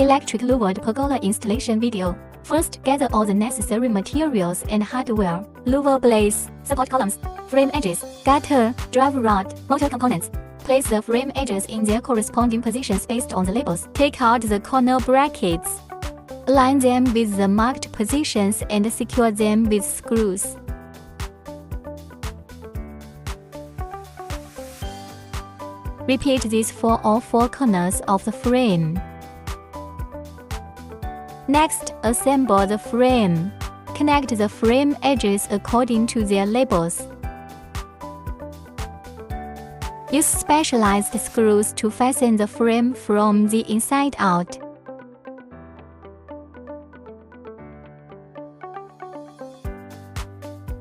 Electric Louvered Pergola installation video. First, gather all the necessary materials and hardware. Louver blades, support columns, frame edges, gutter, drive rod, motor components. Place the frame edges in their corresponding positions based on the labels. Take out the corner brackets. Align them with the marked positions and secure them with screws. Repeat this for all four corners of the frame. Next, assemble the frame. Connect the frame edges according to their labels. Use specialized screws to fasten the frame from the inside out.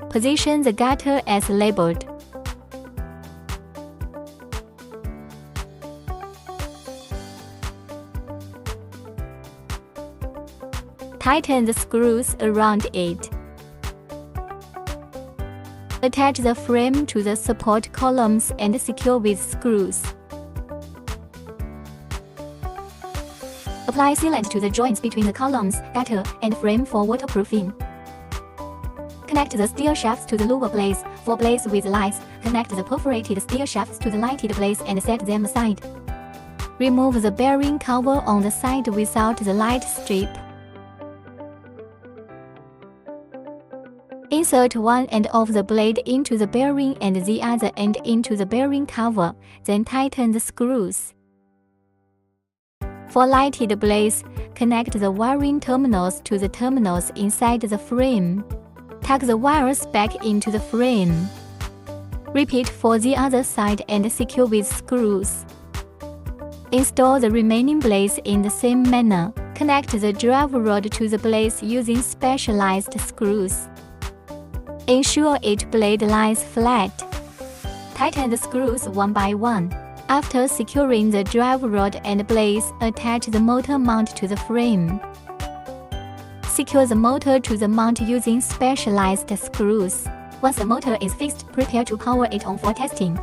Position the gutter as labeled. Tighten the screws around it. Attach the frame to the support columns and secure with screws. Apply sealant to the joints between the columns, gutter, and frame for waterproofing. Connect the steel shafts to the louver blades. For blades with lights, connect the perforated steel shafts to the lighted blades and set them aside. Remove the bearing cover on the side without the light strip. Insert one end of the blade into the bearing and the other end into the bearing cover, then tighten the screws. For lighted blades, connect the wiring terminals to the terminals inside the frame. Tuck the wires back into the frame. Repeat for the other side and secure with screws. Install the remaining blades in the same manner. Connect the drive rod to the blades using specialized screws. Ensure each blade lies flat. Tighten the screws one by one. After securing the drive rod and blades, attach the motor mount to the frame. Secure the motor to the mount using specialized screws. Once the motor is fixed, prepare to power it on for testing.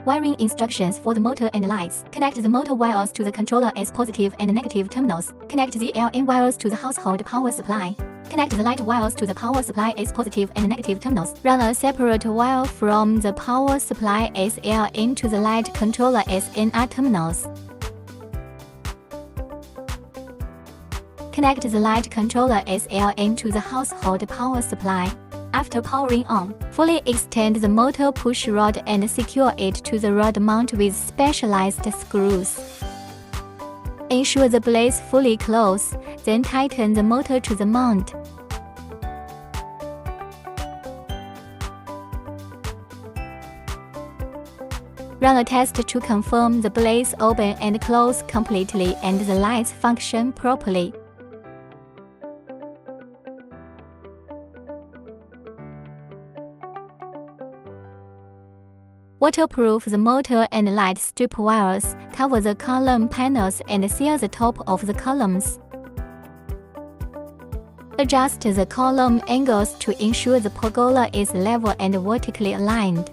Wiring instructions for the motor and lights. Connect the motor wires to the controller as positive and negative terminals. Connect the LN wires to the household power supply. Connect the light wires to the power supply as positive and negative terminals. Run a separate wire from the power supply SLN to the light controller SNR terminals. Connect the light controller SLN to the household power supply. After powering on, fully extend the motor push rod and secure it to the rod mount with specialized screws. Ensure the blades fully close, then tighten the motor to the mount. Run a test to confirm the blades open and close completely and the lights function properly. Waterproof the motor and light strip wires, cover the column panels and seal the top of the columns. Adjust the column angles to ensure the pergola is level and vertically aligned.